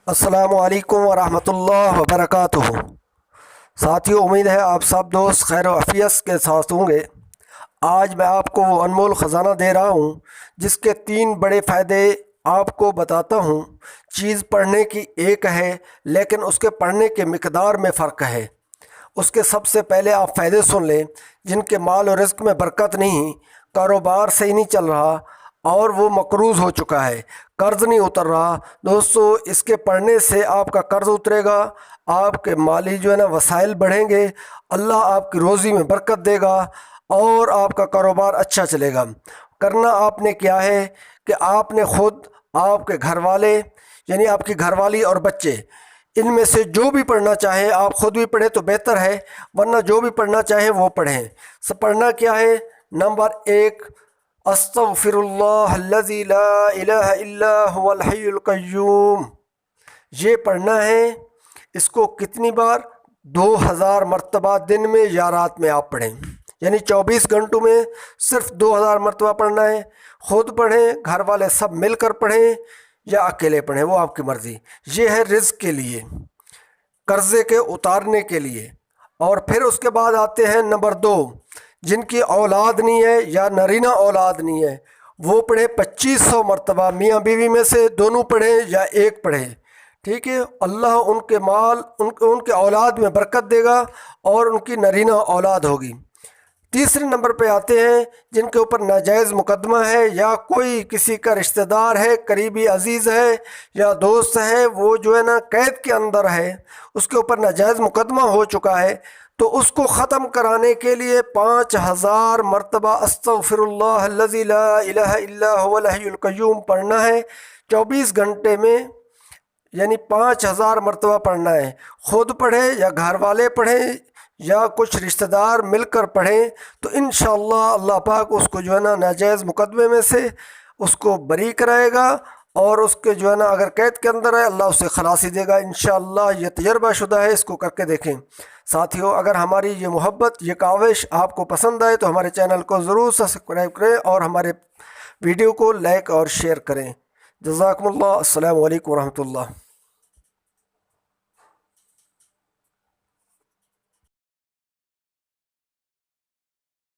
अस्सलामु अलैकुम वरहमतुल्लाह वबरकातुहू। साथियों, उम्मीद है आप सब दोस्त खैर आफियत के साथ होंगे। आज मैं आपको वो अनमोल ख़जाना दे रहा हूँ जिसके 3 बड़े फ़ायदे आपको बताता हूँ। चीज़ पढ़ने की एक है लेकिन उसके पढ़ने के मिक़दार में फ़र्क है। उसके सबसे पहले आप फ़ायदे सुन लें। जिनके माल और रिज़्क़ में बरकत नहीं, कारोबार सही नहीं चल रहा और वो मकरूज़ हो चुका है, कर्ज़ नहीं उतर रहा, दोस्तों इसके पढ़ने से आपका कर्ज़ उतरेगा, आपके माली जो है ना वसाइल बढ़ेंगे, अल्लाह आपकी रोज़ी में बरकत देगा और आपका कारोबार अच्छा चलेगा। करना आपने क्या है कि आपने ख़ुद, आपके घर वाले यानी आपकी घरवाली और बच्चे, इनमें से जो भी पढ़ना चाहे, आप ख़ुद भी पढ़ें तो बेहतर है, वरना जो भी पढ़ना चाहे वो पढ़ें। सब पढ़ना क्या है? नंबर 1, अस्तग़फिरुल्लाहल्लज़ी ला इलाहा इल्ला हुवल हय्युल क़य्यूम। ये पढ़ना है। इसको कितनी बार? 2000 मरतबा दिन में या रात में आप पढ़ें, यानी 24 घंटों में सिर्फ 2000 मरतबा पढ़ना है। ख़ुद पढ़ें, घर वाले सब मिलकर पढ़ें या अकेले पढ़ें, वो आपकी मर्ज़ी। ये है रिज़्क़ के लिए, कर्ज़े के उतारने के लिए। और फिर उसके बाद आते हैं नंबर 2, जिनकी औलाद नहीं है या नरीना औलाद नहीं है, वो पढ़े 2500 मरतबा। मियाँ बीवी में से दोनों पढ़ें या एक पढ़ें, ठीक है। अल्लाह उनके माल, उनके औलाद में बरकत देगा और उनकी नरीना औलाद होगी। तीसरे नंबर पे आते हैं जिनके ऊपर नाजायज़ मुकदमा है या कोई किसी का रिश्तेदार है, करीबी अजीज़ है या दोस्त है, वो जो है ना कैद के अंदर है, उसके ऊपर नाजायज़ मुकदमा हो चुका है, तो उसको ख़त्म कराने के लिए 5000 मरतबा अस्तग़फिरुल्लाहल्लज़ी ला इलाहा इल्ला हुवल हय्युल क़य्यूम पढ़ना है 24 घंटे में, यानी 5000 मरतबा पढ़ना है। ख़ुद पढ़े या घर वाले पढ़ें या कुछ रिश्तेदार मिलकर पढ़ें, तो इंशाअल्लाह अल्लाह पाक उसको जो है ना नाजायज़ मुकदमे में से उसको बरी कराएगा और उसके जो है ना अगर कैद के अंदर है, अल्लाह उसे खलासी देगा इंशाअल्लाह। ये तजर्बा शुदा है, इसको करके देखें। साथियों, अगर हमारी ये मोहब्बत, ये काविश आपको पसंद आए तो हमारे चैनल को ज़रूर सब्सक्राइब करें और हमारे वीडियो को लाइक और शेयर करें। जज़ाकुमुल्लाह। अस्सलामु अलैकुम वरहमतुल्लाह।